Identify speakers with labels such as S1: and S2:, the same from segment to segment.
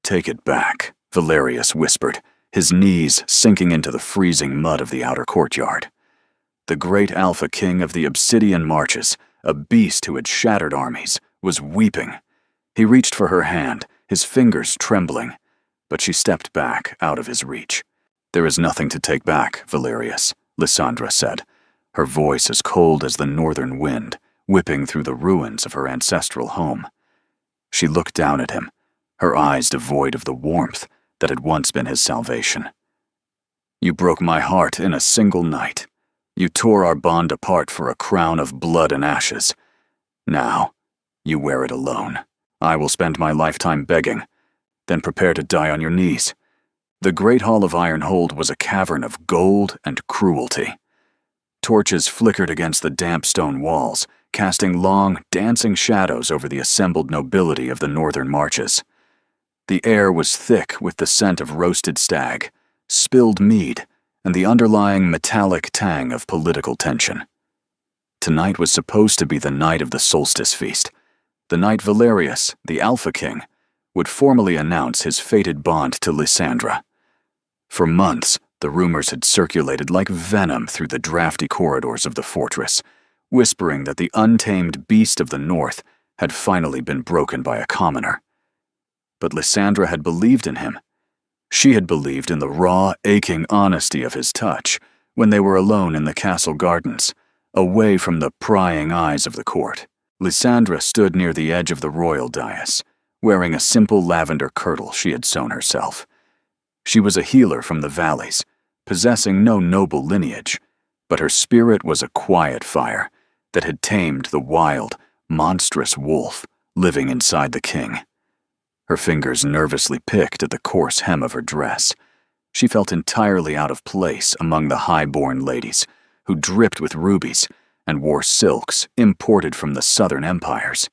S1: take it back," Valerius whispered, his knees sinking into the freezing mud of the outer courtyard. The great Alpha King of the Obsidian Marches, a beast who had shattered armies, was weeping. He reached for her hand, his fingers trembling, but she stepped back out of his reach. "There is nothing to take back, Valerius," Lysandra said, her voice as cold as the northern wind, whipping through the ruins of her ancestral home. She looked down at him, her eyes devoid of the warmth that had once been his salvation. "You broke my heart in a single night. You tore our bond apart for a crown of blood and ashes. Now, you wear it alone. I will spend my lifetime begging, then prepare to die on your knees." The Great Hall of Ironhold was a cavern of gold and cruelty. Torches flickered against the damp stone walls, casting long, dancing shadows over the assembled nobility of the northern marches. The air was thick with the scent of roasted stag, spilled mead, and the underlying metallic tang of political tension. Tonight was supposed to be the night of the solstice feast, the night Valerius, the Alpha King, would formally announce his fated bond to Lysandra. For months, the rumors had circulated like venom through the drafty corridors of the fortress, whispering that the untamed beast of the north had finally been broken by a commoner. But Lysandra had believed in him. She had believed in the raw, aching honesty of his touch when they were alone in the castle gardens, away from the prying eyes of the court. Lysandra stood near the edge of the royal dais, wearing a simple lavender kirtle she had sewn herself. She was a healer from the valleys, possessing no noble lineage, but her spirit was a quiet fire that had tamed the wild, monstrous wolf living inside the king. Her fingers nervously picked at the coarse hem of her dress. She felt entirely out of place among the high-born ladies who dripped with rubies and wore silks imported from the southern empires.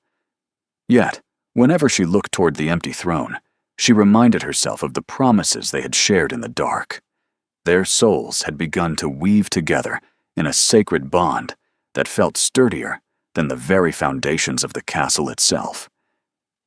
S1: Yet, whenever she looked toward the empty throne, she reminded herself of the promises they had shared in the dark. Their souls had begun to weave together in a sacred bond that felt sturdier than the very foundations of the castle itself.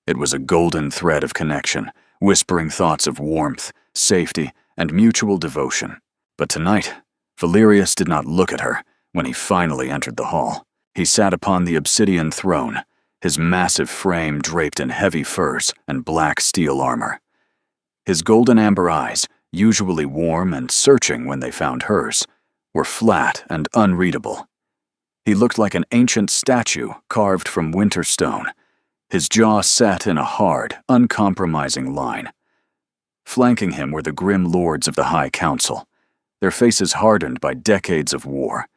S1: It was a golden thread of connection, whispering thoughts of warmth, safety, and mutual devotion. But tonight, Valerius did not look at her when he finally entered the hall. He sat upon the obsidian throne, his massive frame draped in heavy furs and black steel armor. His golden amber eyes, usually warm and searching when they found hers, were flat and unreadable. He looked like an ancient statue carved from winter stone, his jaw set in a hard, uncompromising line. Flanking him were the grim lords of the High Council, their faces hardened by decades of war,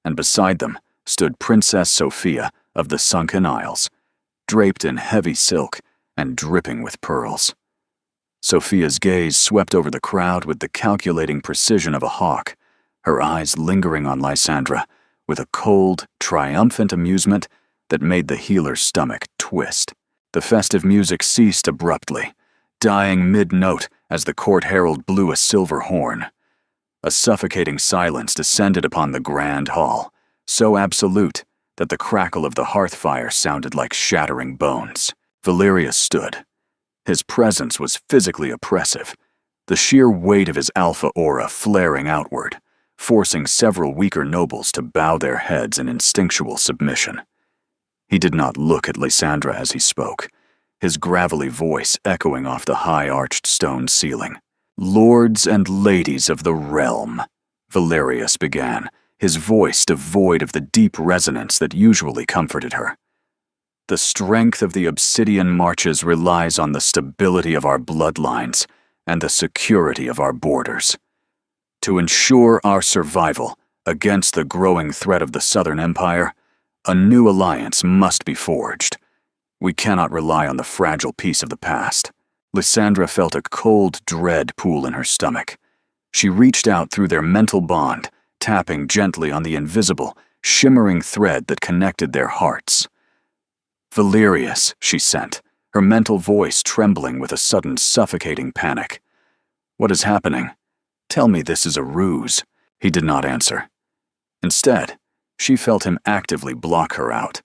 S1: and beside them stood Princess Sophia of the Sunken Isles, draped in heavy silk and dripping with pearls. Sophia's gaze swept over the crowd with the calculating precision of a hawk, her eyes lingering on Lysandra with a cold, triumphant amusement that made the healer's stomach twist. The festive music ceased abruptly, dying mid-note as the court herald blew a silver horn. A suffocating silence descended upon the grand hall, so absolute that the crackle of the hearth fire sounded like shattering bones. Valerius stood. His presence was physically oppressive, the sheer weight of his alpha aura flaring outward, forcing several weaker nobles to bow their heads in instinctual submission. He did not look at Lysandra as he spoke, his gravelly voice echoing off the high-arched stone ceiling. "Lords and ladies of the realm," Valerius began, his voice devoid of the deep resonance that usually comforted her. "The strength of the Obsidian Marches relies on the stability of our bloodlines and the security of our borders. To ensure our survival against the growing threat of the Southern Empire, a new alliance must be forged. We cannot rely on the fragile peace of the past." Lysandra felt a cold dread pool in her stomach. She reached out through their mental bond, tapping gently on the invisible, shimmering thread that connected their hearts. "Valerius," she sent, her mental voice trembling with a sudden suffocating panic. "What is happening? Tell me this is a ruse." He did not answer. Instead, she felt him actively block her out,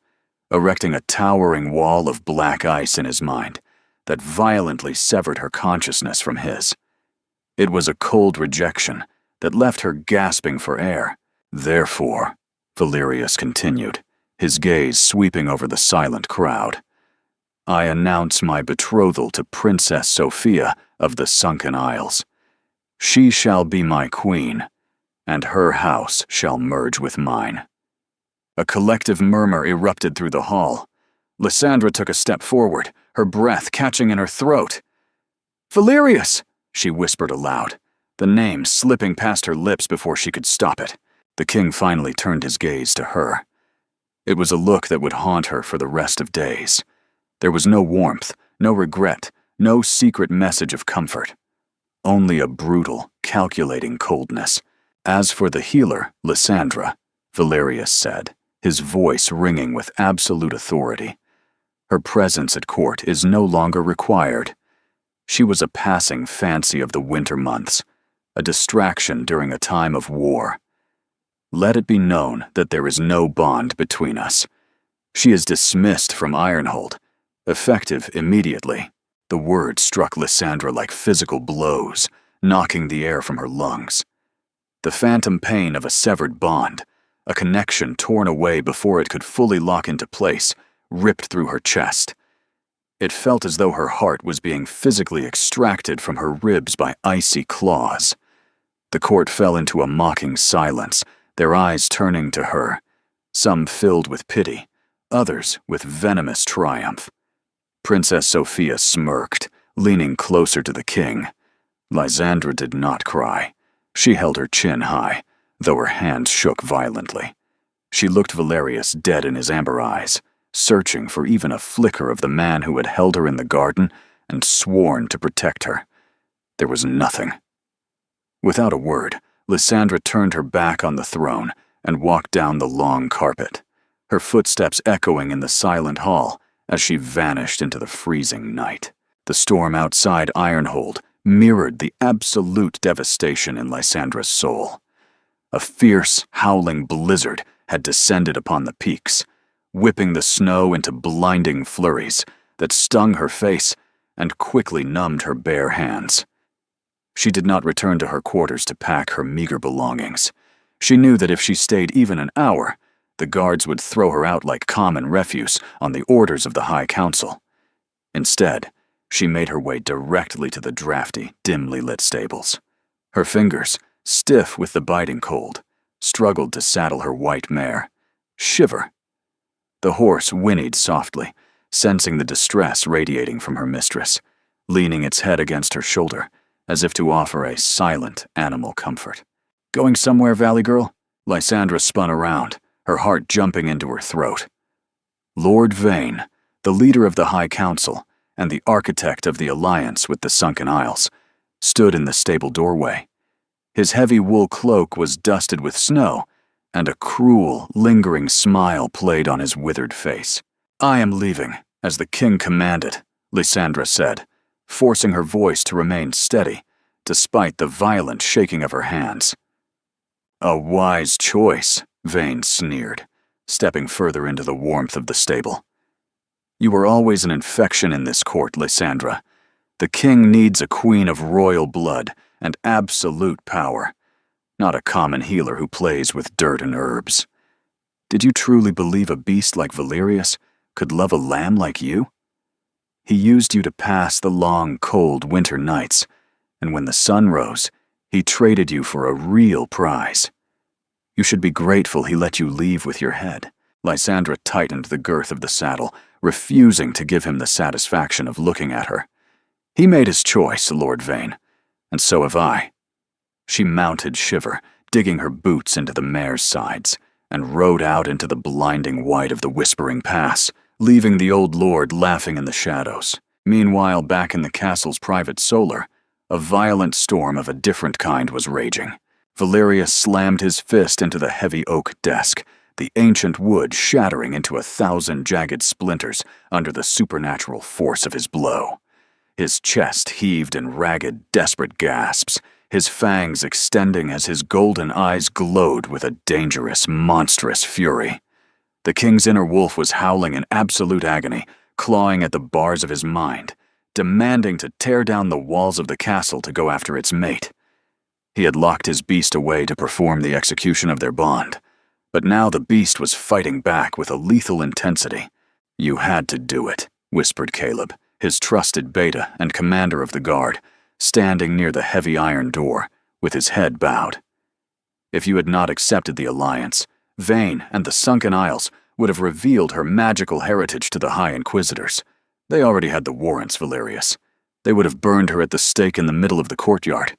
S1: erecting a towering wall of black ice in his mind that violently severed her consciousness from his. It was a cold rejection that left her gasping for air. Therefore, Valerius continued, his gaze sweeping over the silent crowd, I announce my betrothal to Princess Sophia of the Sunken Isles. She shall be my queen, and her house shall merge with mine. A collective murmur erupted through the hall. Lysandra took a step forward, her breath catching in her throat. Valerius! She whispered aloud, the name slipping past her lips before she could stop it. The king finally turned his gaze to her. It was a look that would haunt her for the rest of days. There was no warmth, no regret, no secret message of comfort. Only a brutal, calculating coldness. As for the healer, Lysandra, Valerius said, his voice ringing with absolute authority, her presence at court is no longer required. She was a passing fancy of the winter months, a distraction during a time of war. Let it be known that there is no bond between us. She is dismissed from Ironhold, effective immediately. The words struck Lysandra like physical blows, knocking the air from her lungs. The phantom pain of a severed bond, a connection torn away before it could fully lock into place, ripped through her chest. It felt as though her heart was being physically extracted from her ribs by icy claws. The court fell into a mocking silence, their eyes turning to her, some filled with pity, others with venomous triumph. Princess Sophia smirked, leaning closer to the king. Lysandra did not cry. She held her chin high, though her hands shook violently. She looked Valerius dead in his amber eyes, searching for even a flicker of the man who had held her in the garden and sworn to protect her. There was nothing. Without a word, Lysandra turned her back on the throne and walked down the long carpet, her footsteps echoing in the silent hall as she vanished into the freezing night. The storm outside Ironhold mirrored the absolute devastation in Lysandra's soul. A fierce, howling blizzard had descended upon the peaks, whipping the snow into blinding flurries that stung her face and quickly numbed her bare hands. She did not return to her quarters to pack her meager belongings. She knew that if she stayed even an hour, the guards would throw her out like common refuse on the orders of the High Council. Instead, she made her way directly to the drafty, dimly lit stables. Her fingers, stiff with the biting cold, struggled to saddle her white mare. Shiver. The horse whinnied softly, sensing the distress radiating from her mistress, leaning its head against her shoulder, as if to offer a silent animal comfort. Going somewhere, Valley Girl? Lysandra spun around, her heart jumping into her throat. Lord Vane, the leader of the High Council and the architect of the alliance with the Sunken Isles, stood in the stable doorway. His heavy wool cloak was dusted with snow, and a cruel, lingering smile played on his withered face. I am leaving, as the king commanded, Lysandra said, forcing her voice to remain steady, despite the violent shaking of her hands. A wise choice, Vane sneered, stepping further into the warmth of the stable. You were always an infection in this court, Lysandra. The king needs a queen of royal blood and absolute power, not a common healer who plays with dirt and herbs. Did you truly believe a beast like Valerius could love a lamb like you? He used you to pass the long, cold winter nights, and when the sun rose, he traded you for a real prize. You should be grateful he let you leave with your head. Lysandra tightened the girth of the saddle, refusing to give him the satisfaction of looking at her. He made his choice, Lord Vane, and so have I. She mounted Shiver, digging her boots into the mare's sides, and rode out into the blinding white of the Whispering Pass, leaving the old lord laughing in the shadows. Meanwhile, back in the castle's private solar, a violent storm of a different kind was raging. Valerius slammed his fist into the heavy oak desk, the ancient wood shattering into 1,000 jagged splinters under the supernatural force of his blow. His chest heaved in ragged, desperate gasps, his fangs extending as his golden eyes glowed with a dangerous, monstrous fury. The king's inner wolf was howling in absolute agony, clawing at the bars of his mind, demanding to tear down the walls of the castle to go after its mate. He had locked his beast away to perform the execution of their bond, but now the beast was fighting back with a lethal intensity. "You had to do it," whispered Caleb, his trusted beta and commander of the guard, standing near the heavy iron door, with his head bowed. If you had not accepted the alliance, Vayne and the Sunken Isles would have revealed her magical heritage to the High Inquisitors. They already had the warrants, Valerius. They would have burned her at the stake in the middle of the courtyard.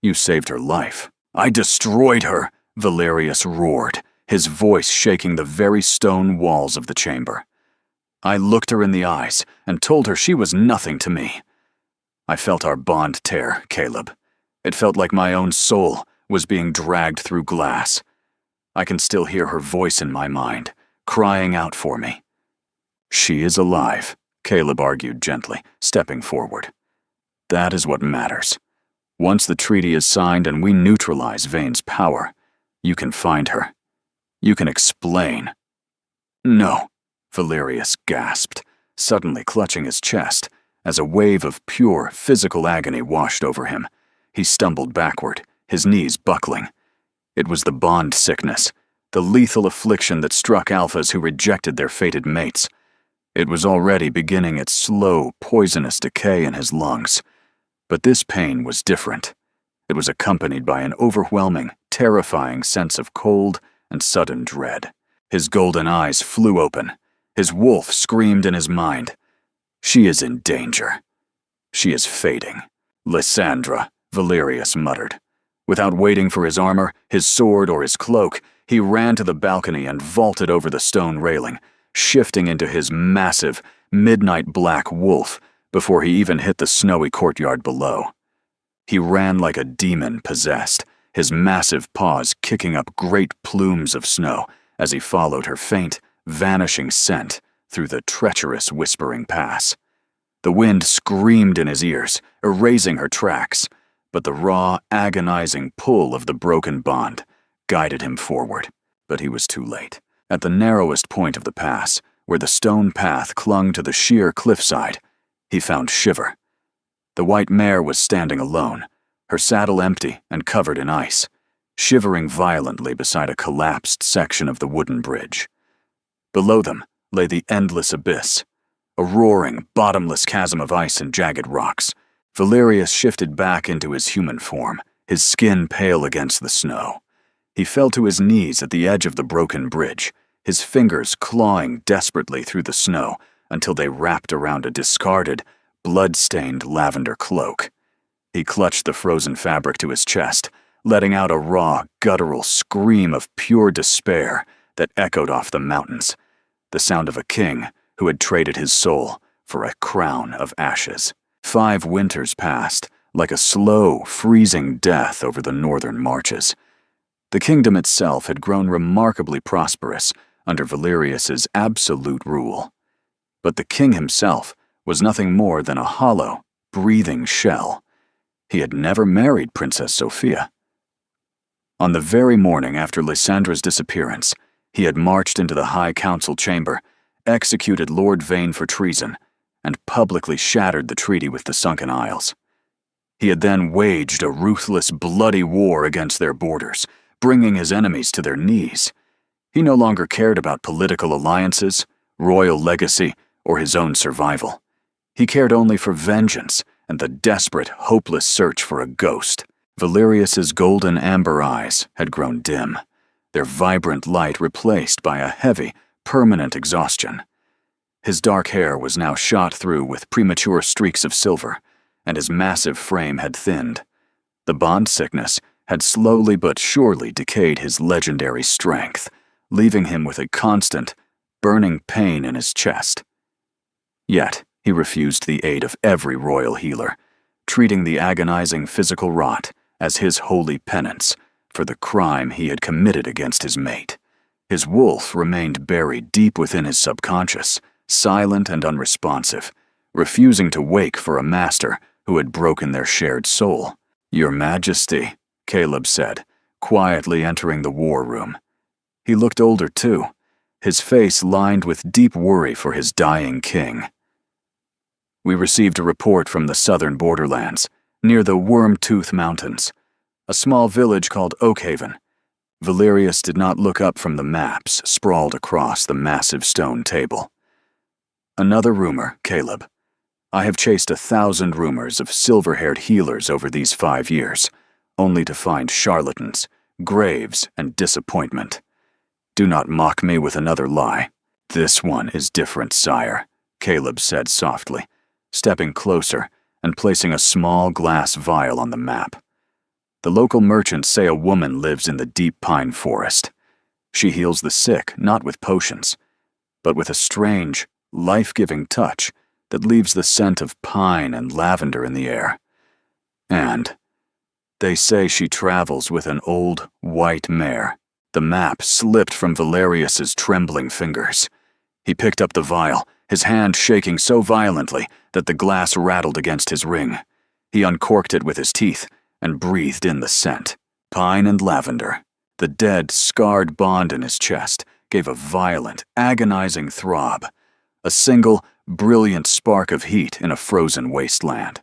S1: You saved her life. "I destroyed her," Valerius roared, his voice shaking the very stone walls of the chamber. "I looked her in the eyes and told her she was nothing to me. I felt our bond tear, Caleb. It felt like my own soul was being dragged through glass. I can still hear her voice in my mind, crying out for me." "She is alive," Caleb argued gently, stepping forward. "That is what matters. Once the treaty is signed and we neutralize Vayne's power, you can find her. You can explain." "No," Valerius gasped, suddenly clutching his chest, as a wave of pure physical agony washed over him. He stumbled backward, his knees buckling. It was the bond sickness, the lethal affliction that struck alphas who rejected their fated mates. It was already beginning its slow, poisonous decay in his lungs. But this pain was different. It was accompanied by an overwhelming, terrifying sense of cold and sudden dread. His golden eyes flew open. His wolf screamed in his mind. "She is in danger. She is fading." "Lysandra," Valerius muttered. Without waiting for his armor, his sword, or his cloak, he ran to the balcony and vaulted over the stone railing, shifting into his massive, midnight-black wolf before he even hit the snowy courtyard below. He ran like a demon possessed, his massive paws kicking up great plumes of snow as he followed her faint, vanishing scent through the treacherous Whispering Pass. The wind screamed in his ears, erasing her tracks, but the raw, agonizing pull of the broken bond guided him forward. But he was too late. At the narrowest point of the pass, where the stone path clung to the sheer cliffside, he found Shiver. The white mare was standing alone, her saddle empty and covered in ice, shivering violently beside a collapsed section of the wooden bridge. Below them lay the endless abyss, a roaring, bottomless chasm of ice and jagged rocks. Valerius shifted back into his human form, his skin pale against the snow. He fell to his knees at the edge of the broken bridge, his fingers clawing desperately through the snow until they wrapped around a discarded, blood-stained lavender cloak. He clutched the frozen fabric to his chest, letting out a raw, guttural scream of pure despair that echoed off the mountains, the sound of a king who had traded his soul for a crown of ashes. 5 winters passed, like a slow, freezing death over the northern marches. The kingdom itself had grown remarkably prosperous under Valerius's absolute rule. But the king himself was nothing more than a hollow, breathing shell. He had never married Princess Sophia. On the very morning after Lysandra's disappearance, he had marched into the High Council chamber, executed Lord Vayne for treason, and publicly shattered the treaty with the Sunken Isles. He had then waged a ruthless, bloody war against their borders, bringing his enemies to their knees. He no longer cared about political alliances, royal legacy, or his own survival. He cared only for vengeance and the desperate, hopeless search for a ghost. Valerius's golden amber eyes had grown dim, their vibrant light replaced by a heavy, permanent exhaustion. His dark hair was now shot through with premature streaks of silver, and his massive frame had thinned. The bond sickness had slowly but surely decayed his legendary strength, leaving him with a constant, burning pain in his chest. Yet, he refused the aid of every royal healer, treating the agonizing physical rot as his holy penance for the crime he had committed against his mate. His wolf remained buried deep within his subconscious, silent and unresponsive, refusing to wake for a master who had broken their shared soul. "Your Majesty," Caleb said, quietly entering the war room. He looked older too, his face lined with deep worry for his dying king. We received a report from the southern borderlands, near the Wormtooth Mountains, a small village called Oakhaven. Valerius did not look up from the maps sprawled across the massive stone table. Another rumor, Caleb. I have chased 1,000 rumors of silver-haired healers over these 5 years, only to find charlatans, graves, and disappointment. Do not mock me with another lie. This one is different, sire, Caleb said softly, stepping closer and placing a small glass vial on the map. The local merchants say a woman lives in the deep pine forest. She heals the sick not with potions, but with a strange, life-giving touch that leaves the scent of pine and lavender in the air. And they say she travels with an old, white mare. The map slipped from Valerius's trembling fingers. He picked up the vial, his hand shaking so violently that the glass rattled against his ring. He uncorked it with his teeth and breathed in the scent. Pine and lavender. The dead, scarred bond in his chest gave a violent, agonizing throb. A single, brilliant spark of heat in a frozen wasteland.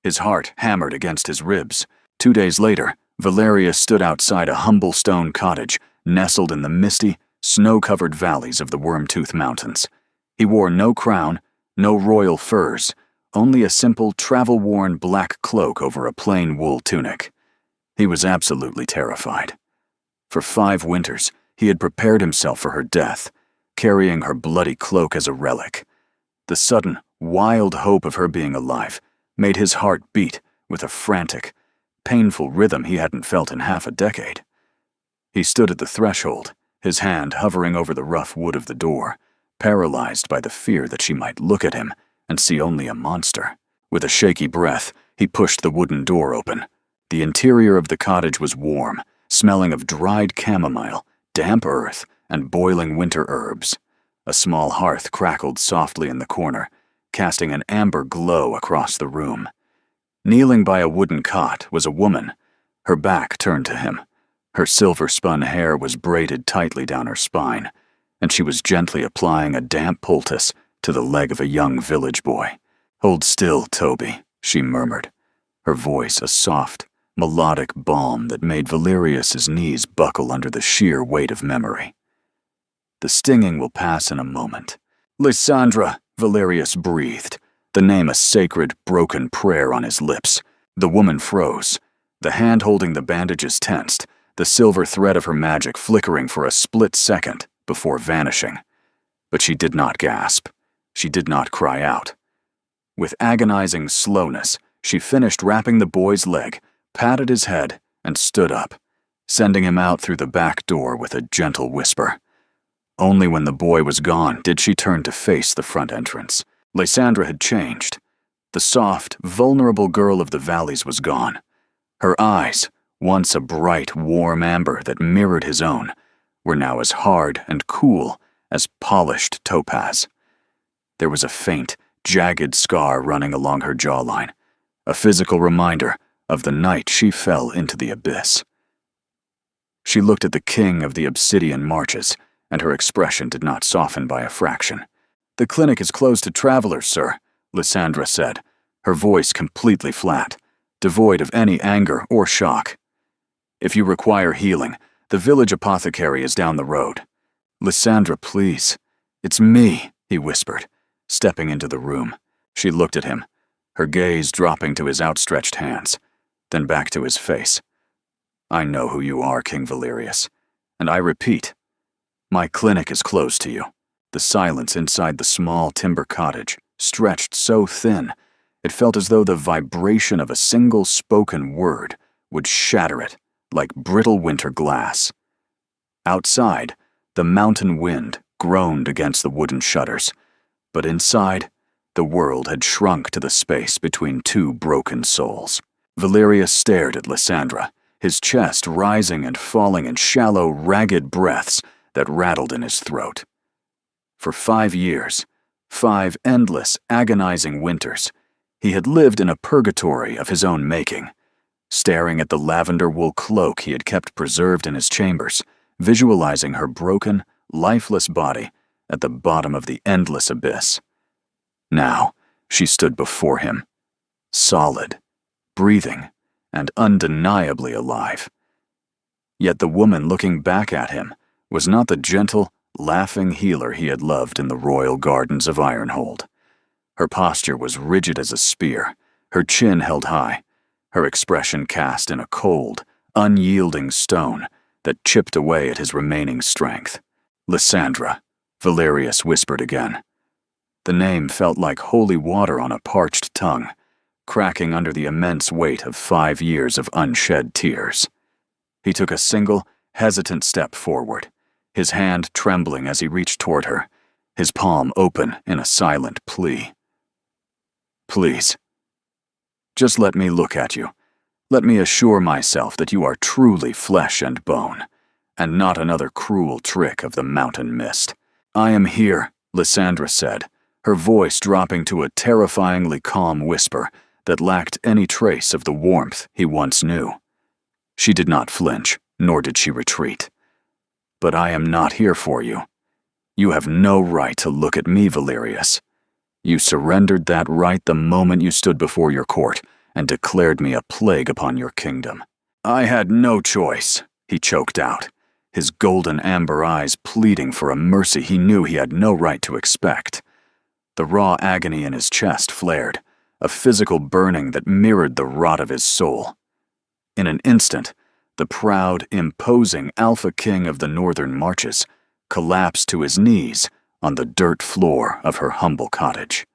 S1: His heart hammered against his ribs. 2 days later, Valerius stood outside a humble stone cottage nestled in the misty, snow-covered valleys of the Wormtooth Mountains. He wore no crown, no royal furs, only a simple, travel-worn black cloak over a plain wool tunic. He was absolutely terrified. For 5 winters, he had prepared himself for her death, carrying her bloody cloak as a relic. The sudden, wild hope of her being alive made his heart beat with a frantic, painful rhythm he hadn't felt in half a decade. He stood at the threshold, his hand hovering over the rough wood of the door, paralyzed by the fear that she might look at him and see only a monster. With a shaky breath, he pushed the wooden door open. The interior of the cottage was warm, smelling of dried chamomile, damp earth, and boiling winter herbs. A small hearth crackled softly in the corner, casting an amber glow across the room. Kneeling by a wooden cot was a woman, her back turned to him. Her silver-spun hair was braided tightly down her spine, and she was gently applying a damp poultice to the leg of a young village boy. "Hold still, Toby," she murmured, her voice a soft, melodic balm that made Valerius's knees buckle under the sheer weight of memory. "The stinging will pass in a moment." "Lysandra," Valerius breathed, the name a sacred, broken prayer on his lips. The woman froze. The hand holding the bandages tensed, the silver thread of her magic flickering for a split second before vanishing. But she did not gasp. She did not cry out. With agonizing slowness, she finished wrapping the boy's leg, patted his head, and stood up, sending him out through the back door with a gentle whisper. Only when the boy was gone did she turn to face the front entrance. Lysandra had changed. The soft, vulnerable girl of the valleys was gone. Her eyes, once a bright, warm amber that mirrored his own, were now as hard and cool as polished topaz. There was a faint, jagged scar running along her jawline, a physical reminder of the night she fell into the abyss. She looked at the king of the Obsidian Marches, and her expression did not soften by a fraction. "The clinic is closed to travelers, sir," Lysandra said, her voice completely flat, devoid of any anger or shock. "If you require healing, the village apothecary is down the road." "Lysandra, please. It's me," he whispered, stepping into the room. She looked at him, her gaze dropping to his outstretched hands, then back to his face. "I know who you are, King Valerius, and I repeat, my clinic is closed to you." The silence inside the small timber cottage stretched so thin, it felt as though the vibration of a single spoken word would shatter it like brittle winter glass. Outside, the mountain wind groaned against the wooden shutters, but inside, the world had shrunk to the space between 2 broken souls. Valerius stared at Lysandra, his chest rising and falling in shallow, ragged breaths that rattled in his throat. For 5 years, 5 endless, agonizing winters, he had lived in a purgatory of his own making, staring at the lavender wool cloak he had kept preserved in his chambers, visualizing her broken, lifeless body at the bottom of the endless abyss. Now, She stood before him, solid, breathing, and undeniably alive. Yet the woman looking back at him was not the gentle, laughing healer he had loved in the royal gardens of Ironhold. Her posture was rigid as a spear, her chin held high, her expression cast in a cold, unyielding stone that chipped away at his remaining strength. Lysandra, Valerius whispered again. The name felt like holy water on a parched tongue, cracking under the immense weight of 5 years of unshed tears. He took a single, hesitant step forward, his hand trembling as he reached toward her, his palm open in a silent plea. Please, just let me look at you. Let me assure myself that you are truly flesh and bone, and not another cruel trick of the mountain mist. I am here, Lysandra said, her voice dropping to a terrifyingly calm whisper that lacked any trace of the warmth he once knew. She did not flinch, nor did she retreat. But I am not here for you. You have no right to look at me, Valerius. You surrendered that right the moment you stood before your court and declared me a plague upon your kingdom. I had no choice, he choked out, his golden amber eyes pleading for a mercy he knew he had no right to expect. The raw agony in his chest flared, a physical burning that mirrored the rot of his soul. In an instant, the proud, imposing Alpha King of the Northern Marches collapsed to his knees on the dirt floor of her humble cottage.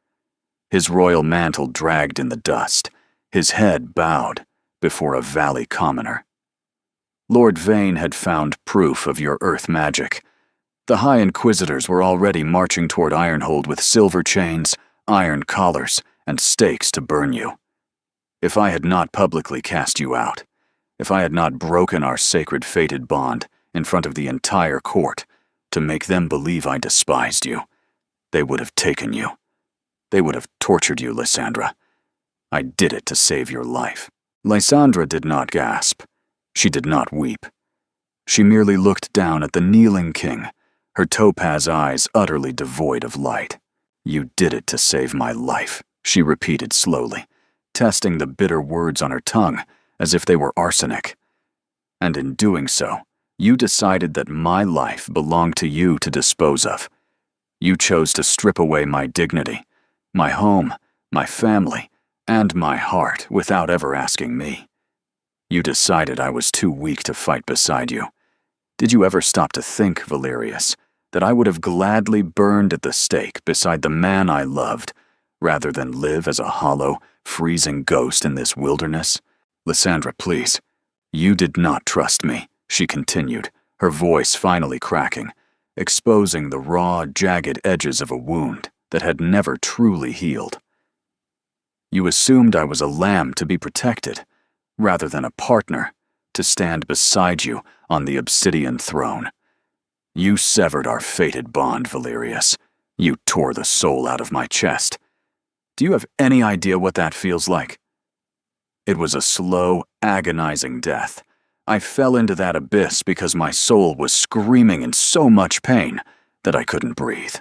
S1: His royal mantle dragged in the dust, his head bowed before a valley commoner. Lord Vane had found proof of your earth magic. The High Inquisitors were already marching toward Ironhold with silver chains, iron collars, and stakes to burn you. If I had not publicly cast you out, if I had not broken our sacred fated bond in front of the entire court to make them believe I despised you, they would have taken you. They would have tortured you, Lysandra. I did it to save your life. Lysandra did not gasp. She did not weep. She merely looked down at the kneeling king, her topaz eyes utterly devoid of light. You did it to save my life, she repeated slowly, testing the bitter words on her tongue as if they were arsenic. And in doing so, you decided that my life belonged to you to dispose of. You chose to strip away my dignity, my home, my family, and my heart without ever asking me. You decided I was too weak to fight beside you. Did you ever stop to think, Valerius, that I would have gladly burned at the stake beside the man I loved, rather than live as a hollow, freezing ghost in this wilderness? Lysandra, please. You did not trust me, she continued, her voice finally cracking, exposing the raw, jagged edges of a wound that had never truly healed. You assumed I was a lamb to be protected, rather than a partner to stand beside you on the obsidian throne. You severed our fated bond, Valerius. You tore the soul out of my chest. Do you have any idea what that feels like? It was a slow, agonizing death. I fell into that abyss because my soul was screaming in so much pain that I couldn't breathe.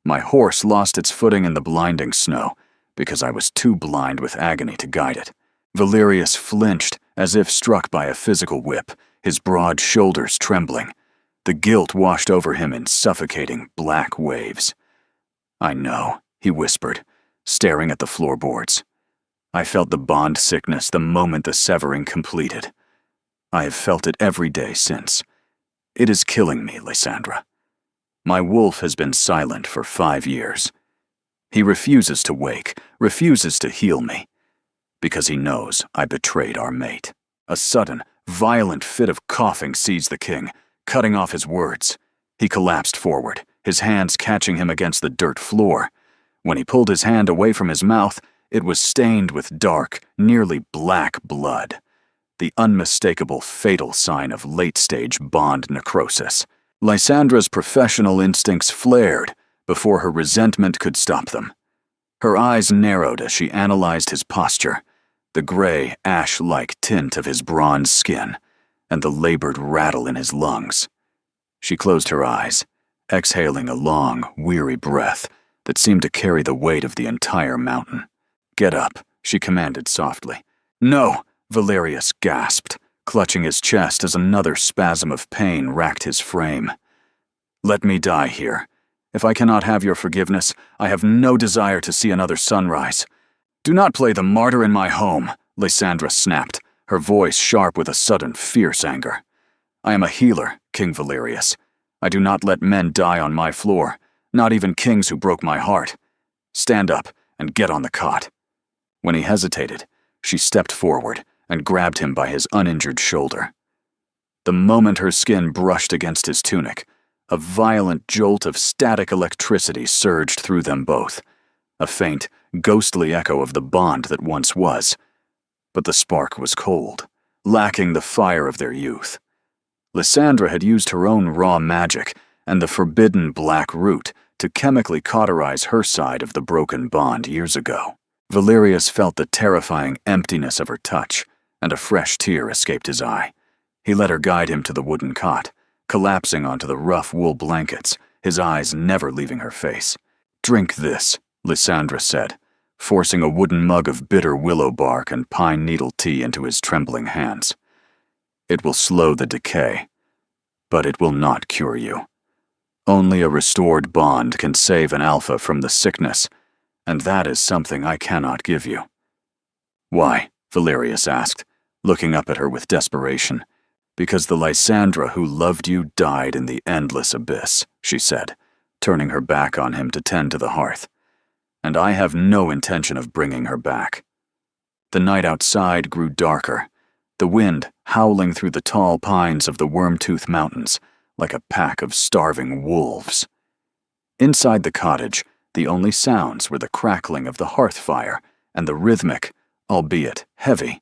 S1: My horse lost its footing in the blinding snow because I was too blind with agony to guide it. Valerius flinched as if struck by a physical whip, his broad shoulders trembling. The guilt washed over him in suffocating black waves. I know, he whispered, staring at the floorboards. I felt the bond sickness the moment the severing completed. I have felt it every day since. It is killing me, Lysandra. My wolf has been silent for 5 years. He refuses to wake, refuses to heal me, because he knows I betrayed our mate. A sudden, violent fit of coughing seized the king, cutting off his words. He collapsed forward, his hands catching him against the dirt floor. When he pulled his hand away from his mouth, it was stained with dark, nearly black blood, the unmistakable fatal sign of late-stage bond necrosis. Lysandra's professional instincts flared before her resentment could stop them. Her eyes narrowed as she analyzed his posture, the gray, ash-like tint of his bronze skin, and the labored rattle in his lungs. She closed her eyes, exhaling a long, weary breath that seemed to carry the weight of the entire mountain. "Get up," she commanded softly. "No!" Valerius gasped, clutching his chest as another spasm of pain racked his frame. "Let me die here. If I cannot have your forgiveness, I have no desire to see another sunrise. Do not play the martyr in my home," Lysandra snapped, her voice sharp with a sudden fierce anger. "I am a healer, King Valerius. I do not let men die on my floor, not even kings who broke my heart. Stand up and get on the cot." When he hesitated, she stepped forward and grabbed him by his uninjured shoulder. The moment her skin brushed against his tunic, a violent jolt of static electricity surged through them both, a faint, ghostly echo of the bond that once was. But the spark was cold, lacking the fire of their youth. Lysandra had used her own raw magic and the forbidden black root to chemically cauterize her side of the broken bond years ago. Valerius felt the terrifying emptiness of her touch, and a fresh tear escaped his eye. He let her guide him to the wooden cot, collapsing onto the rough wool blankets, his eyes never leaving her face. "Drink this," Lysandra said, forcing a wooden mug of bitter willow bark and pine needle tea into his trembling hands. "It will slow the decay, but it will not cure you. Only a restored bond can save an alpha from the sickness, and that is something I cannot give you." "Why?" Valerius asked, looking up at her with desperation. "Because the Lysandra who loved you died in the endless abyss," she said, turning her back on him to tend to the hearth. "And I have no intention of bringing her back." The night outside grew darker, the wind howling through the tall pines of the Wormtooth Mountains like a pack of starving wolves. Inside the cottage, the only sounds were the crackling of the hearth fire and the rhythmic, albeit heavy,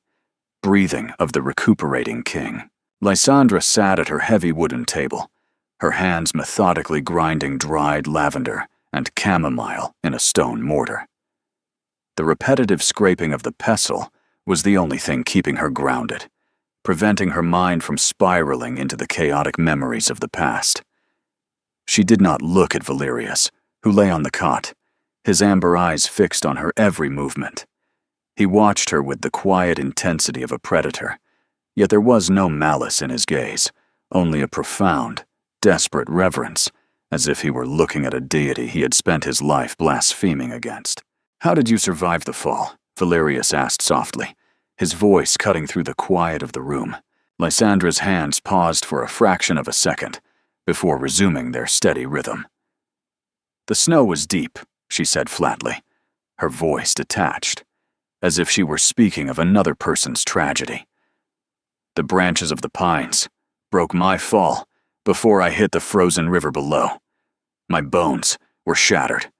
S1: breathing of the recuperating king. Lysandra sat at her heavy wooden table, her hands methodically grinding dried lavender and chamomile in a stone mortar. The repetitive scraping of the pestle was the only thing keeping her grounded, preventing her mind from spiraling into the chaotic memories of the past. She did not look at Valerius, who lay on the cot, his amber eyes fixed on her every movement. He watched her with the quiet intensity of a predator, yet there was no malice in his gaze, only a profound, desperate reverence, as if he were looking at a deity he had spent his life blaspheming against. "How did you survive the fall?" Valerius asked softly, his voice cutting through the quiet of the room. Lysandra's hands paused for a fraction of a second, before resuming their steady rhythm. "The snow was deep," she said flatly, her voice detached, as if she were speaking of another person's tragedy. "The branches of the pines broke my fall before I hit the frozen river below. My bones were shattered.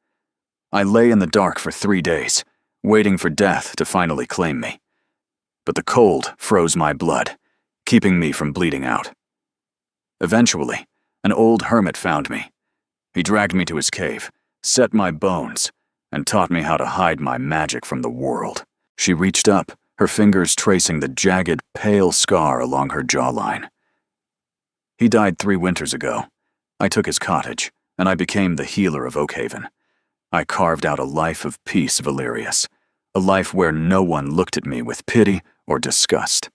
S1: I lay in the dark for 3 days, waiting for death to finally claim me. But the cold froze my blood, keeping me from bleeding out. Eventually, an old hermit found me. He dragged me to his cave, set my bones, and taught me how to hide my magic from the world." She reached up, her fingers tracing the jagged, pale scar along her jawline. "He died 3 winters ago. I took his cottage, and I became the healer of Oakhaven. I carved out a life of peace, Valerius, a life where no one looked at me with pity or disgust.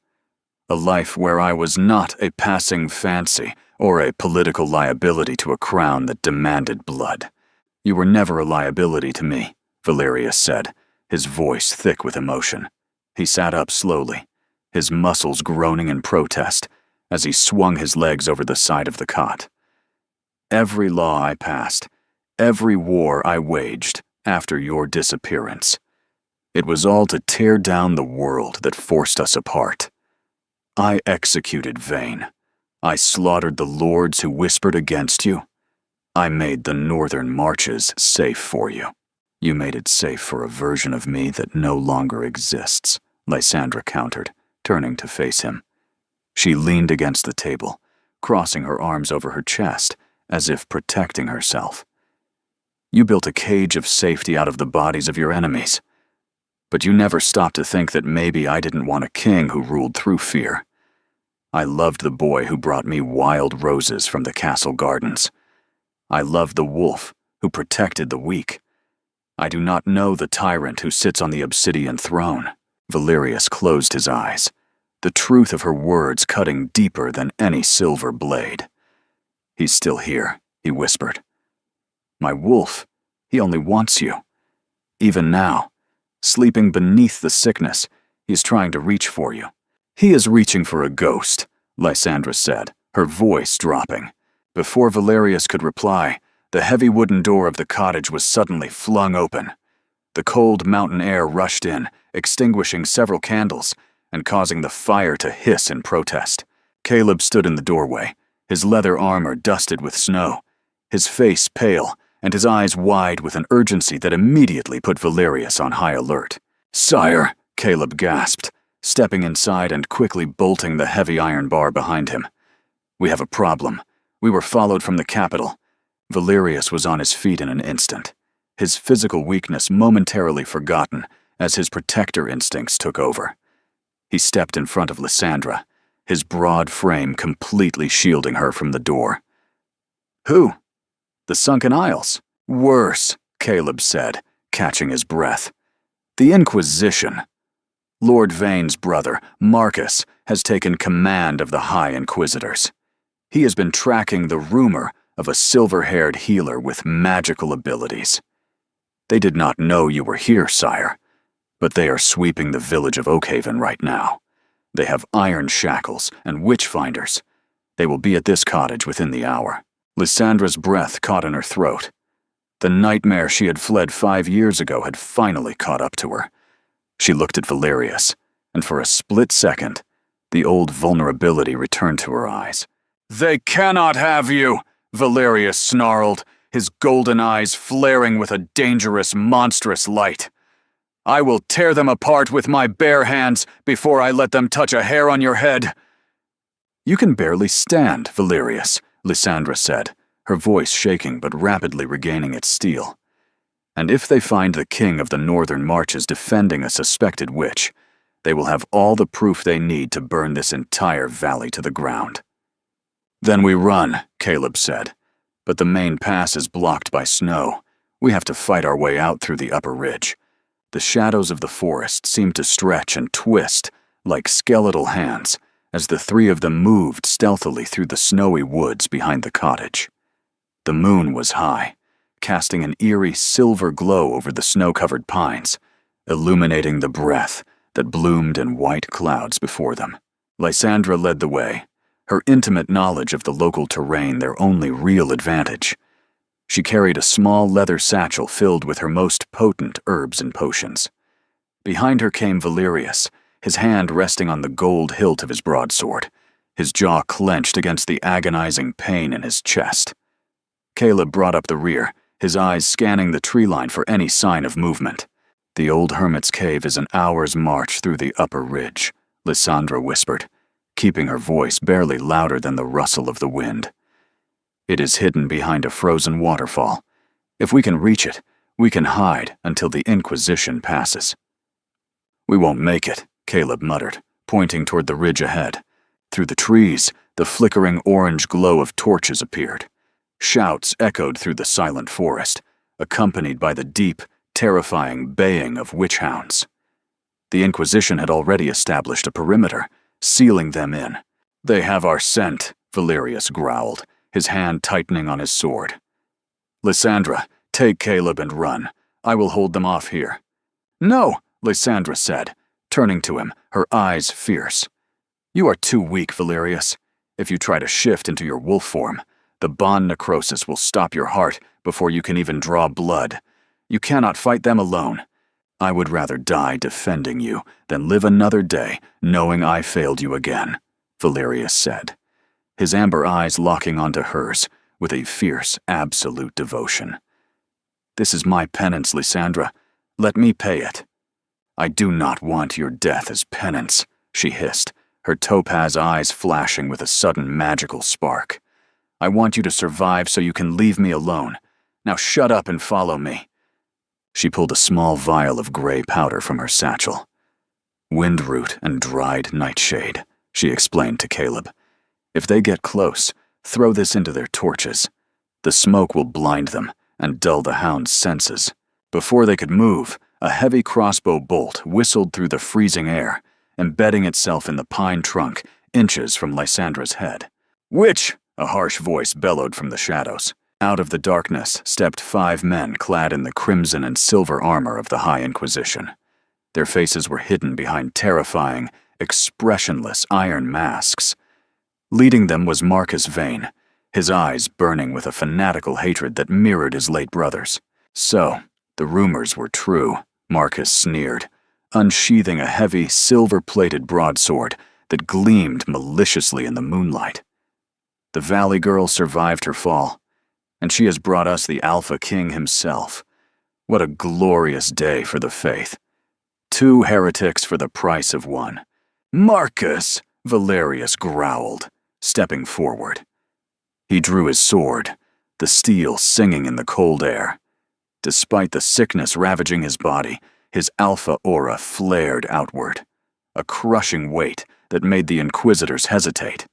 S1: A life where I was not a passing fancy or a political liability to a crown that demanded blood. You were never a liability to me," Valerius said, his voice thick with emotion. He sat up slowly, his muscles groaning in protest as he swung his legs over the side of the cot. "Every law I passed, every war I waged after your disappearance, it was all to tear down the world that forced us apart. I executed Vayne. I slaughtered the lords who whispered against you. I made the northern marches safe for you. You made it safe for a version of me that no longer exists," Lysandra countered, turning to face him. She leaned against the table, crossing her arms over her chest, as if protecting herself. "You built a cage of safety out of the bodies of your enemies. But you never stopped to think that maybe I didn't want a king who ruled through fear. I loved the boy who brought me wild roses from the castle gardens. I loved the wolf who protected the weak, I do not know the tyrant who sits on the obsidian throne. Valerius closed his eyes, the truth of her words cutting deeper than any silver blade. He's still here, he whispered. My wolf, he only wants you. Even now, sleeping beneath the sickness, he is trying to reach for you. He is reaching for a ghost, Lysandra said, her voice dropping. Before Valerius could reply, the heavy wooden door of the cottage was suddenly flung open. The cold mountain air rushed in, extinguishing several candles and causing the fire to hiss in protest. Caleb stood in the doorway, his leather armor dusted with snow, his face pale and his eyes wide with an urgency that immediately put Valerius on high alert. "Sire," Caleb gasped, stepping inside and quickly bolting the heavy iron bar behind him. "We have a problem. We were followed from the capital." Valerius was on his feet in an instant, his physical weakness momentarily forgotten as his protector instincts took over. He stepped in front of Lysandra, his broad frame completely shielding her from the door. "Who?" "The Sunken Isles." "Worse," Caleb said, catching his breath. "The Inquisition. Lord Vane's brother, Marcus, has taken command of the High Inquisitors. He has been tracking the rumor of a silver-haired healer with magical abilities. They did not know you were here, sire, but they are sweeping the village of Oakhaven right now. They have iron shackles and witch-finders. They will be at this cottage within the hour." Lysandra's breath caught in her throat. The nightmare she had fled 5 years ago had finally caught up to her. She looked at Valerius, and for a split second, the old vulnerability returned to her eyes. "They cannot have you!" Valerius snarled, his golden eyes flaring with a dangerous, monstrous light. "I will tear them apart with my bare hands before I let them touch a hair on your head." "You can barely stand, Valerius," Lysandra said, her voice shaking but rapidly regaining its steel. "And if they find the king of the northern marches defending a suspected witch, they will have all the proof they need to burn this entire valley to the ground." "Then we run," Caleb said. "But the main pass is blocked by snow. We have to fight our way out through the upper ridge." The shadows of the forest seemed to stretch and twist like skeletal hands as the three of them moved stealthily through the snowy woods behind the cottage. The moon was high, casting an eerie silver glow over the snow-covered pines, illuminating the breath that bloomed in white clouds before them. Lysandra led the way, her intimate knowledge of the local terrain their only real advantage. She carried a small leather satchel filled with her most potent herbs and potions. Behind her came Valerius, his hand resting on the gold hilt of his broadsword, his jaw clenched against the agonizing pain in his chest. Caleb brought up the rear, his eyes scanning the tree line for any sign of movement. "The old hermit's cave is an hour's march through the upper ridge," Lysandra whispered, keeping her voice barely louder than the rustle of the wind. "It is hidden behind a frozen waterfall. If we can reach it, we can hide until the Inquisition passes." "We won't make it," Caleb muttered, pointing toward the ridge ahead. Through the trees, the flickering orange glow of torches appeared. Shouts echoed through the silent forest, accompanied by the deep, terrifying baying of witch hounds. The Inquisition had already established a perimeter, sealing them in. "They have our scent," Valerius growled, his hand tightening on his sword. "Lysandra, take Caleb and run. I will hold them off here." "No," Lysandra said, turning to him, her eyes fierce. "You are too weak, Valerius. If you try to shift into your wolf form, the bond necrosis will stop your heart before you can even draw blood. You cannot fight them alone. I would rather die defending you than live another day knowing I failed you again," Valerius said, his amber eyes locking onto hers with a fierce, absolute devotion. "This is my penance, Lysandra. Let me pay it." "I do not want your death as penance," she hissed, her topaz eyes flashing with a sudden magical spark. "I want you to survive so you can leave me alone. Now shut up and follow me." She pulled a small vial of gray powder from her satchel. "Windroot and dried nightshade," she explained to Caleb. "If they get close, throw this into their torches. The smoke will blind them and dull the hound's senses. Before they could move, a heavy crossbow bolt whistled through the freezing air, embedding itself in the pine trunk inches from Lysandra's head. "Witch!" a harsh voice bellowed from the shadows. Out of the darkness stepped 5 men clad in the crimson and silver armor of the High Inquisition. Their faces were hidden behind terrifying, expressionless iron masks. Leading them was Marcus Vane, his eyes burning with a fanatical hatred that mirrored his late brother's. "So, the rumors were true," Marcus sneered, unsheathing a heavy, silver-plated broadsword that gleamed maliciously in the moonlight. "The Valley Girl survived her fall, and she has brought us the Alpha King himself. What a glorious day for the faith. 2 heretics for the price of 1. "Marcus!" Valerius growled, stepping forward. He drew his sword, the steel singing in the cold air. Despite the sickness ravaging his body, his alpha aura flared outward, a crushing weight that made the Inquisitors hesitate.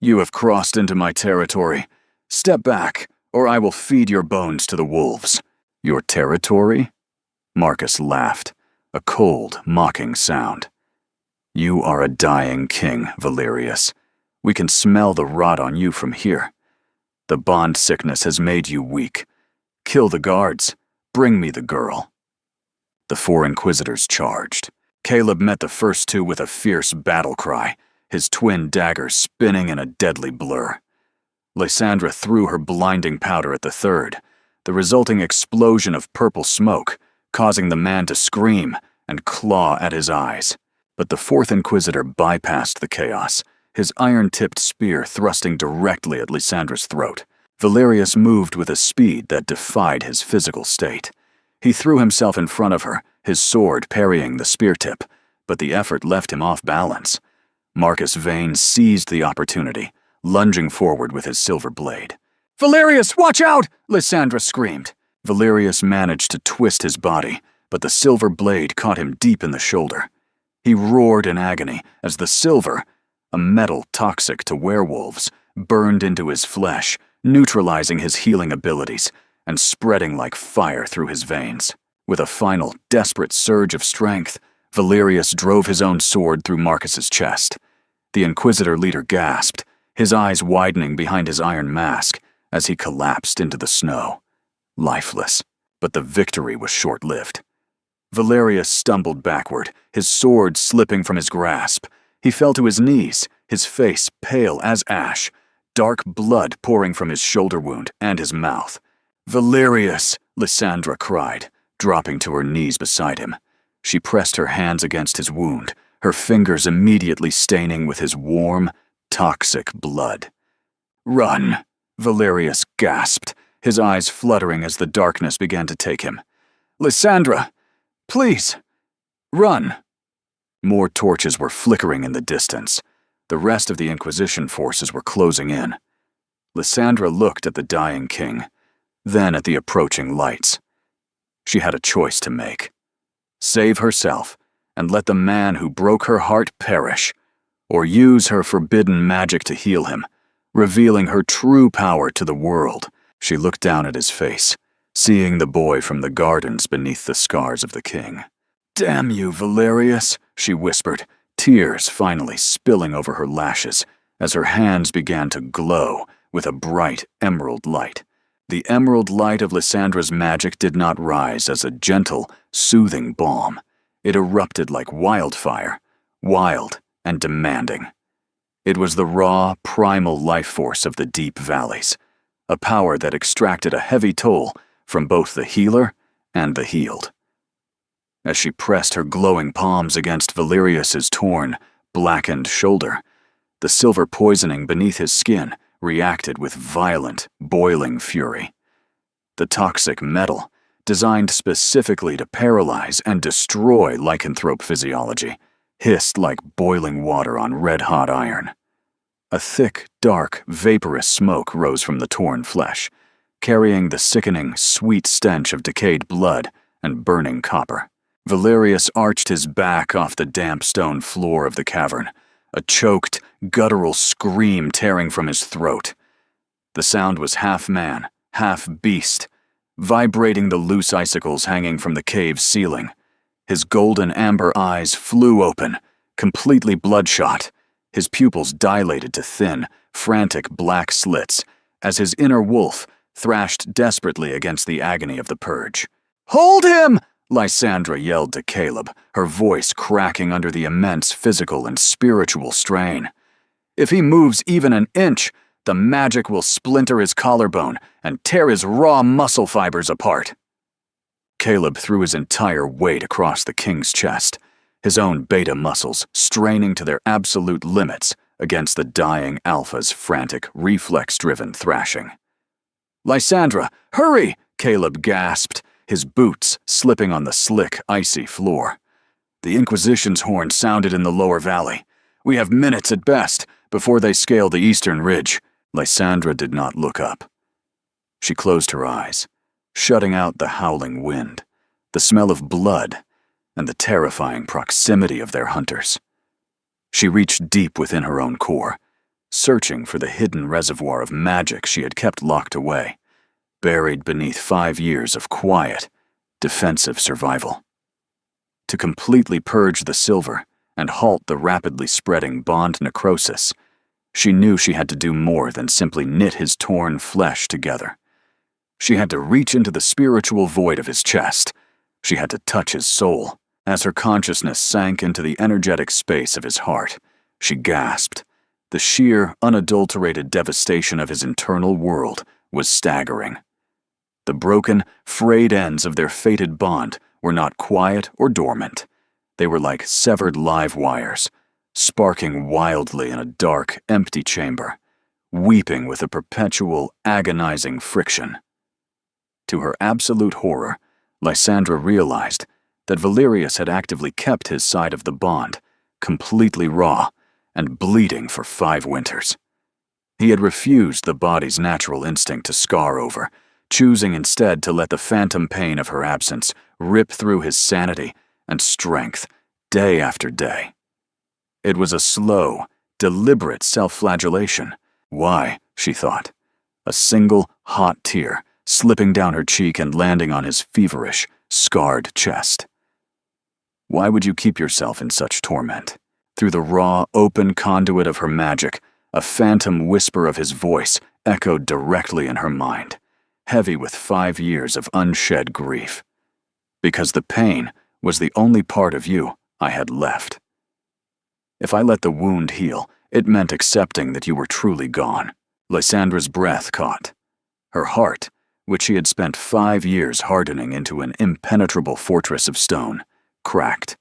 S1: "You have crossed into my territory. Step back, or I will feed your bones to the wolves." "Your territory?" Marcus laughed, a cold, mocking sound. "You are a dying king, Valerius. We can smell the rot on you from here. The bond sickness has made you weak. Kill the guards. Bring me the girl." The 4 Inquisitors charged. Caleb met the first 2 with a fierce battle cry, his twin daggers spinning in a deadly blur. Lysandra threw her blinding powder at the 3rd, the resulting explosion of purple smoke, causing the man to scream and claw at his eyes. But the 4th Inquisitor bypassed the chaos, his iron-tipped spear thrusting directly at Lysandra's throat. Valerius moved with a speed that defied his physical state. He threw himself in front of her, his sword parrying the spear tip, but the effort left him off balance. Marcus Vane seized the opportunity, lunging forward with his silver blade. "Valerius, watch out!" Lysandra screamed. Valerius managed to twist his body, but the silver blade caught him deep in the shoulder. He roared in agony as the silver, a metal toxic to werewolves, burned into his flesh, neutralizing his healing abilities and spreading like fire through his veins. With a final, desperate surge of strength, Valerius drove his own sword through Marcus's chest. The Inquisitor leader gasped, his eyes widening behind his iron mask as he collapsed into the snow, lifeless. But the victory was short-lived. Valerius stumbled backward, his sword slipping from his grasp. He fell to his knees, his face pale as ash, dark blood pouring from his shoulder wound and his mouth. "Valerius!" Lysandra cried, dropping to her knees beside him. She pressed her hands against his wound, her fingers immediately staining with his warm, toxic blood. "Run!" Valerius gasped, his eyes fluttering as the darkness began to take him. "Lysandra! Please! Run!" More torches were flickering in the distance. The rest of the Inquisition forces were closing in. Lysandra looked at the dying king, then at the approaching lights. She had a choice to make. Save herself and let the man who broke her heart perish, or use her forbidden magic to heal him, revealing her true power to the world. She looked down at his face, seeing the boy from the gardens beneath the scars of the king. "Damn you, Valerius," she whispered, tears finally spilling over her lashes as her hands began to glow with a bright emerald light. The emerald light of Lysandra's magic did not rise as a gentle, soothing balm. It erupted like wildfire, wild and demanding. It was the raw, primal life force of the deep valleys, a power that extracted a heavy toll from both the healer and the healed. As she pressed her glowing palms against Valerius's torn, blackened shoulder, the silver poisoning beneath his skin reacted with violent, boiling fury. The toxic metal, designed specifically to paralyze and destroy lycanthrope physiology, hissed like boiling water on red-hot iron. A thick, dark, vaporous smoke rose from the torn flesh, carrying the sickening, sweet stench of decayed blood and burning copper. Valerius arched his back off the damp stone floor of the cavern, a choked, guttural scream tearing from his throat. The sound was half man, half beast, vibrating the loose icicles hanging from the cave's ceiling. His golden amber eyes flew open, completely bloodshot, his pupils dilated to thin, frantic black slits, as his inner wolf thrashed desperately against the agony of the purge. "Hold him!" Lysandra yelled to Caleb, her voice cracking under the immense physical and spiritual strain. "If he moves even an inch, the magic will splinter his collarbone and tear his raw muscle fibers apart." Caleb threw his entire weight across the king's chest, his own beta muscles straining to their absolute limits against the dying alpha's frantic, reflex-driven thrashing. "Lysandra, hurry!" Caleb gasped, his boots slipping on the slick, icy floor. "The Inquisition's horn sounded in the lower valley. We have minutes at best before they scale the eastern ridge." Lysandra did not look up. She closed her eyes, shutting out the howling wind, the smell of blood, and the terrifying proximity of their hunters. She reached deep within her own core, searching for the hidden reservoir of magic she had kept locked away, buried beneath 5 years of quiet, defensive survival. To completely purge the silver and halt the rapidly spreading bond necrosis, she knew she had to do more than simply knit his torn flesh together. She had to reach into the spiritual void of his chest. She had to touch his soul. As her consciousness sank into the energetic space of his heart, she gasped. The sheer, unadulterated devastation of his internal world was staggering. The broken, frayed ends of their fated bond were not quiet or dormant. They were like severed live wires, sparking wildly in a dark, empty chamber, weeping with a perpetual, agonizing friction. To her absolute horror, Lysandra realized that Valerius had actively kept his side of the bond, completely raw and bleeding for 5 winters. He had refused the body's natural instinct to scar over, choosing instead to let the phantom pain of her absence rip through his sanity and strength day after day. It was a slow, deliberate self-flagellation. Why, she thought, a single hot tear slipping down her cheek and landing on his feverish, scarred chest. Why would you keep yourself in such torment? Through the raw, open conduit of her magic, a phantom whisper of his voice echoed directly in her mind, heavy with 5 years of unshed grief. Because the pain was the only part of you I had left. If I let the wound heal, it meant accepting that you were truly gone. Lysandra's breath caught. Her heart, which she had spent 5 years hardening into an impenetrable fortress of stone, cracked.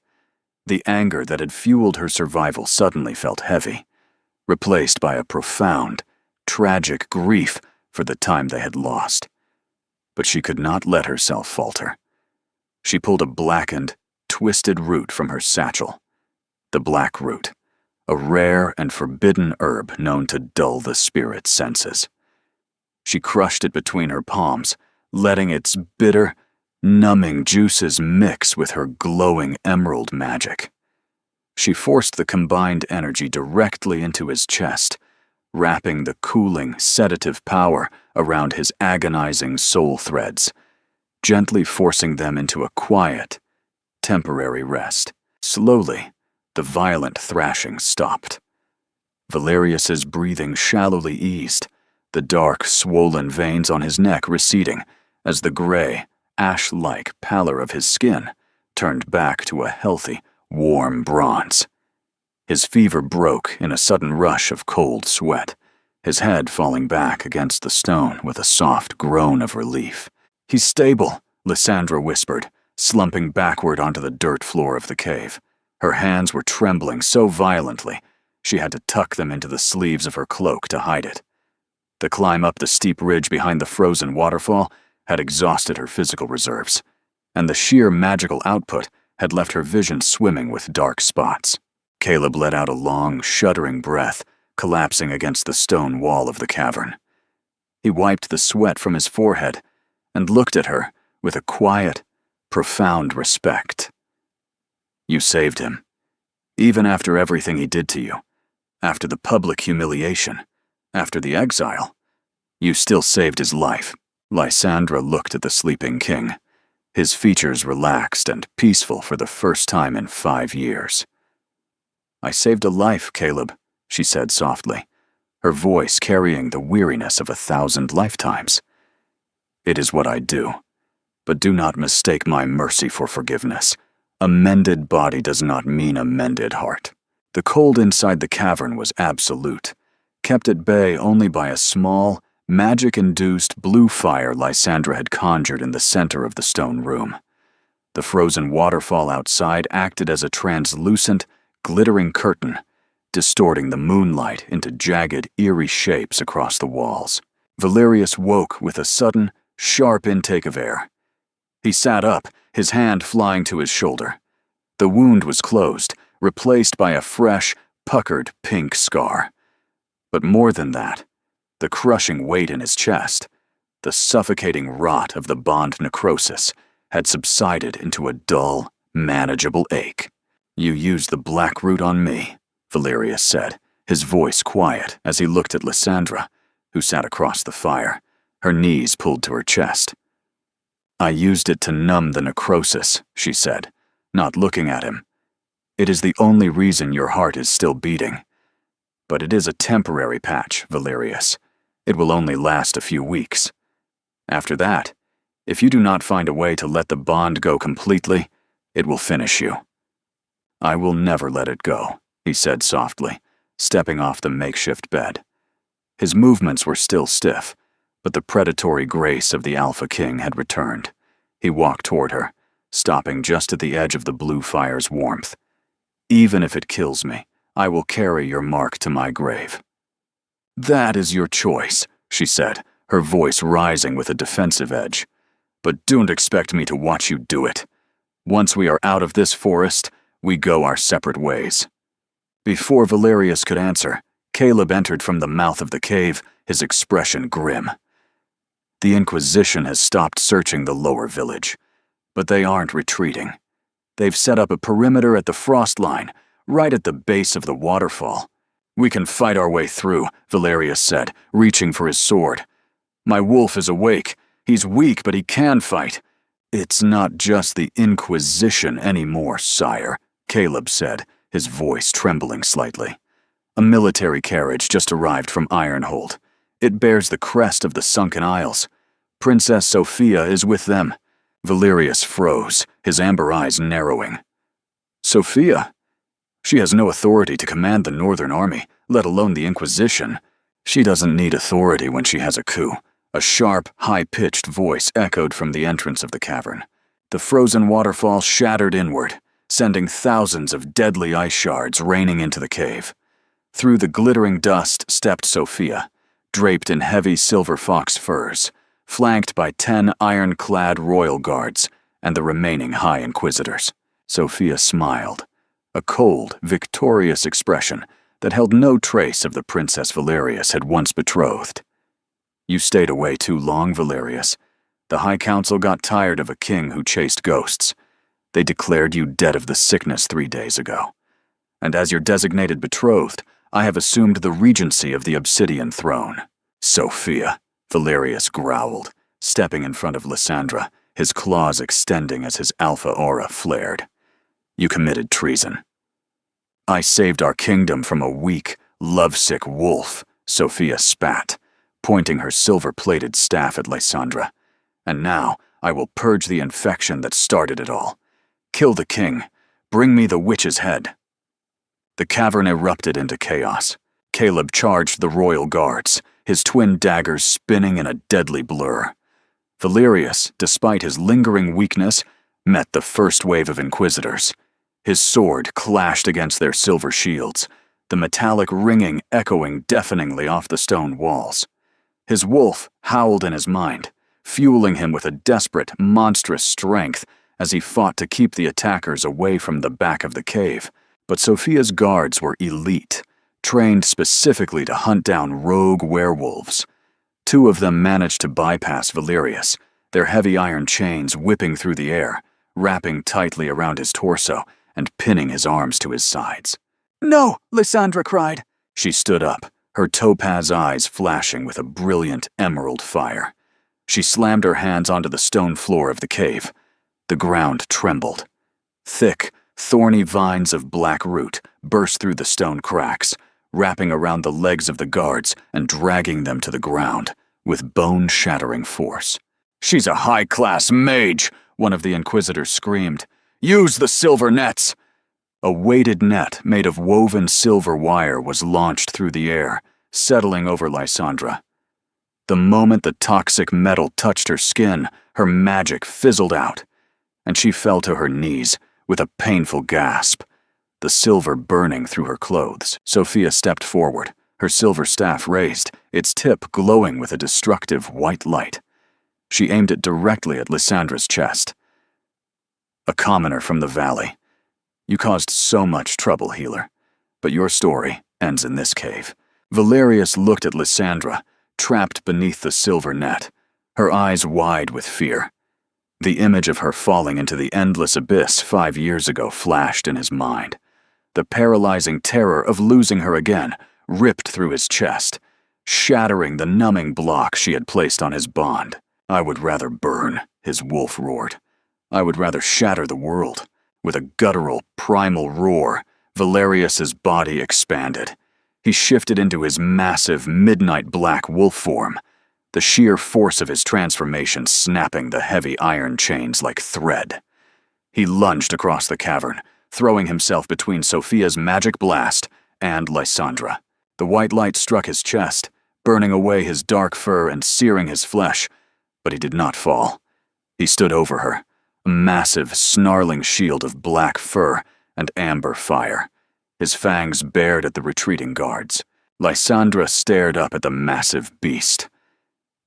S1: The anger that had fueled her survival suddenly felt heavy, replaced by a profound, tragic grief for the time they had lost. But she could not let herself falter. She pulled a blackened, twisted root from her satchel. The black root, a rare and forbidden herb known to dull the spirit's senses. She crushed it between her palms, letting its bitter, numbing juices mix with her glowing emerald magic. She forced the combined energy directly into his chest, wrapping the cooling, sedative power around his agonizing soul threads, gently forcing them into a quiet, temporary rest. Slowly, the violent thrashing stopped. Valerius's breathing shallowly eased, the dark, swollen veins on his neck receding as the gray, ash-like pallor of his skin turned back to a healthy, warm bronze. His fever broke in a sudden rush of cold sweat, his head falling back against the stone with a soft groan of relief. "He's stable," Lysandra whispered, slumping backward onto the dirt floor of the cave. Her hands were trembling so violently, she had to tuck them into the sleeves of her cloak to hide it. The climb up the steep ridge behind the frozen waterfall had exhausted her physical reserves, and the sheer magical output had left her vision swimming with dark spots. Caleb let out a long, shuddering breath, collapsing against the stone wall of the cavern. He wiped the sweat from his forehead and looked at her with a quiet, profound respect. "You saved him. Even after everything he did to you, after the public humiliation, after the exile, you still saved his life." Lysandra looked at the sleeping king, his features relaxed and peaceful for the first time in 5 years. "I saved a life, Caleb," she said softly, her voice carrying the weariness of 1,000 lifetimes. "It is what I do, but do not mistake my mercy for forgiveness. A mended body does not mean a mended heart." The cold inside the cavern was absolute, kept at bay only by a small, magic-induced blue fire Lysandra had conjured in the center of the stone room. The frozen waterfall outside acted as a translucent, glittering curtain, distorting the moonlight into jagged, eerie shapes across the walls. Valerius woke with a sudden, sharp intake of air. He sat up, his hand flying to his shoulder. The wound was closed, replaced by a fresh, puckered pink scar. But more than that, the crushing weight in his chest, the suffocating rot of the bond necrosis, had subsided into a dull, manageable ache. "You used the black root on me," Valerius said, his voice quiet as he looked at Lysandra, who sat across the fire, her knees pulled to her chest. "I used it to numb the necrosis," she said, not looking at him. "It is the only reason your heart is still beating. But it is a temporary patch, Valerius. It will only last a few weeks. After that, if you do not find a way to let the bond go completely, it will finish you." "I will never let it go," he said softly, stepping off the makeshift bed. His movements were still stiff, but the predatory grace of the Alpha King had returned. He walked toward her, stopping just at the edge of the blue fire's warmth. "Even if it kills me, I will carry your mark to my grave." "That is your choice," she said, her voice rising with a defensive edge. "But don't expect me to watch you do it. Once we are out of this forest, we go our separate ways." Before Valerius could answer, Caleb entered from the mouth of the cave, his expression grim. "The Inquisition has stopped searching the lower village, but they aren't retreating. They've set up a perimeter at the frost line, right at the base of the waterfall. We can fight our way through," Valerius said, reaching for his sword. "My wolf is awake. He's weak, but he can fight." "It's not just the Inquisition anymore, sire," Caleb said, his voice trembling slightly. "A military carriage just arrived from Ironhold. It bears the crest of the Sunken Isles. Princess Sophia is with them." Valerius froze, his amber eyes narrowing. "Sophia? She has no authority to command the Northern Army, let alone the Inquisition. She doesn't need authority when she has a coup." A sharp, high-pitched voice echoed from the entrance of the cavern. The frozen waterfall shattered inward, sending thousands of deadly ice shards raining into the cave. Through the glittering dust stepped Sophia, draped in heavy silver fox furs, flanked by 10 iron-clad royal guards and the remaining High Inquisitors. Sophia smiled, a cold, victorious expression that held no trace of the Princess Valerius had once betrothed. "You stayed away too long, Valerius. The High Council got tired of a king who chased ghosts. They declared you dead of the sickness 3 days ago. And as your designated betrothed, I have assumed the regency of the Obsidian throne." "Sophia," Valerius growled, stepping in front of Lysandra, his claws extending as his alpha aura flared. "You committed treason." "I saved our kingdom from a weak, lovesick wolf," Sophia spat, pointing her silver-plated staff at Lysandra. "And now I will purge the infection that started it all. Kill the king. Bring me the witch's head." The cavern erupted into chaos. Caleb charged the royal guards, his twin daggers spinning in a deadly blur. Valerius, despite his lingering weakness, met the first wave of Inquisitors. His sword clashed against their silver shields, the metallic ringing echoing deafeningly off the stone walls. His wolf howled in his mind, fueling him with a desperate, monstrous strength as he fought to keep the attackers away from the back of the cave. But Sophia's guards were elite, trained specifically to hunt down rogue werewolves. 2 of them managed to bypass Valerius, their heavy iron chains whipping through the air, wrapping tightly around his torso and pinning his arms to his sides. "No!" Lysandra cried. She stood up, her topaz eyes flashing with a brilliant emerald fire. She slammed her hands onto the stone floor of the cave. The ground trembled. Thick, thorny vines of black root burst through the stone cracks, wrapping around the legs of the guards and dragging them to the ground with bone-shattering force. "She's a high-class mage!" one of the Inquisitors screamed. "Use the silver nets!" A weighted net made of woven silver wire was launched through the air, settling over Lysandra. The moment the toxic metal touched her skin, her magic fizzled out, and she fell to her knees with a painful gasp, the silver burning through her clothes. Sophia stepped forward, her silver staff raised, its tip glowing with a destructive white light. She aimed it directly at Lysandra's chest. "A commoner from the valley. You caused so much trouble, healer, but your story ends in this cave." Valerius looked at Lysandra, trapped beneath the silver net, her eyes wide with fear. The image of her falling into the endless abyss 5 years ago flashed in his mind. The paralyzing terror of losing her again ripped through his chest, shattering the numbing block she had placed on his bond. "I would rather burn," his wolf roared. "I would rather shatter the world." With a guttural, primal roar, Valerius's body expanded. He shifted into his massive, midnight black wolf form, the sheer force of his transformation snapping the heavy iron chains like thread. He lunged across the cavern, throwing himself between Sophia's magic blast and Lysandra. The white light struck his chest, burning away his dark fur and searing his flesh, but he did not fall. He stood over her, a massive, snarling shield of black fur and amber fire, his fangs bared at the retreating guards. Lysandra stared up at the massive beast.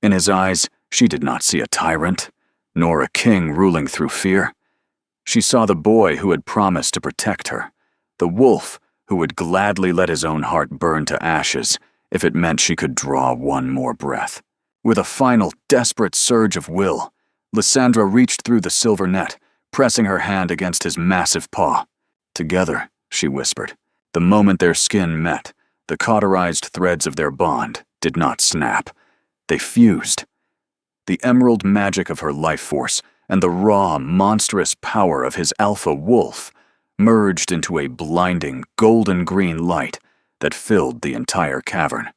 S1: In his eyes, she did not see a tyrant, nor a king ruling through fear. She saw the boy who had promised to protect her, the wolf who would gladly let his own heart burn to ashes if it meant she could draw one more breath. With a final, desperate surge of will, Lysandra reached through the silver net, pressing her hand against his massive paw. "Together," she whispered. The moment their skin met, the cauterized threads of their bond did not snap. They fused. The emerald magic of her life force and the raw, monstrous power of his alpha wolf merged into a blinding, golden-green light that filled the entire cavern.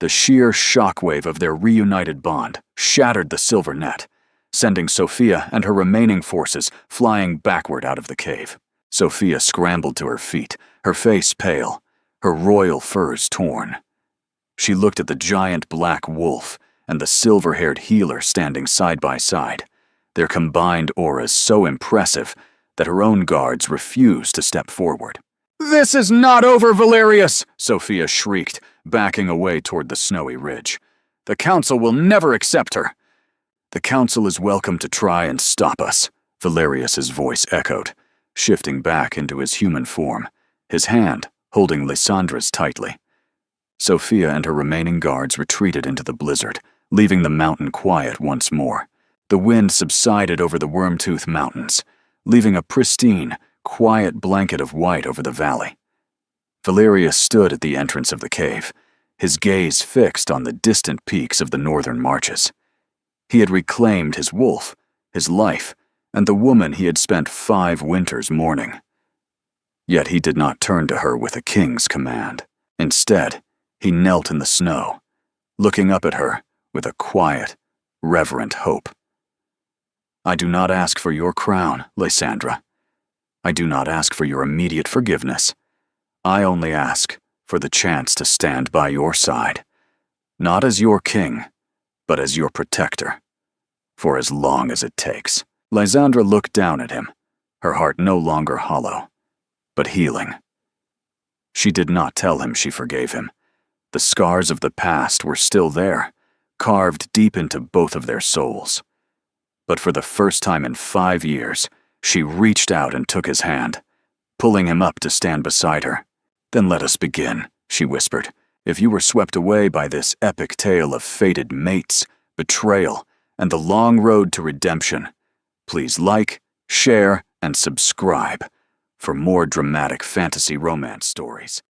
S1: The sheer shockwave of their reunited bond shattered the silver net, sending Sophia and her remaining forces flying backward out of the cave. Sophia scrambled to her feet, her face pale, her royal furs torn. She looked at the giant black wolf and the silver-haired healer standing side by side, their combined auras so impressive that her own guards refused to step forward. "This is not over, Valerius!" Sophia shrieked, backing away toward the snowy ridge. "The Council will never accept her." "The Council is welcome to try and stop us," Valerius's voice echoed, shifting back into his human form, his hand holding Lysandra's tightly. Sophia and her remaining guards retreated into the blizzard, leaving the mountain quiet once more. The wind subsided over the Wormtooth Mountains, leaving a pristine, quiet blanket of white over the valley. Valerius stood at the entrance of the cave, his gaze fixed on the distant peaks of the northern marches. He had reclaimed his wolf, his life, and the woman he had spent 5 winters mourning. Yet he did not turn to her with a king's command. Instead, he knelt in the snow, looking up at her with a quiet, reverent hope. "I do not ask for your crown, Lysandra. I do not ask for your immediate forgiveness. I only ask for the chance to stand by your side, not as your king, but as your protector, for as long as it takes." Lysandra looked down at him, her heart no longer hollow, but healing. She did not tell him she forgave him. The scars of the past were still there, carved deep into both of their souls. But for the first time in 5 years, she reached out and took his hand, pulling him up to stand beside her. "Then let us begin," she whispered. "If you were swept away by this epic tale of fated mates, betrayal, and the long road to redemption, please like, share, and subscribe for more dramatic fantasy romance stories."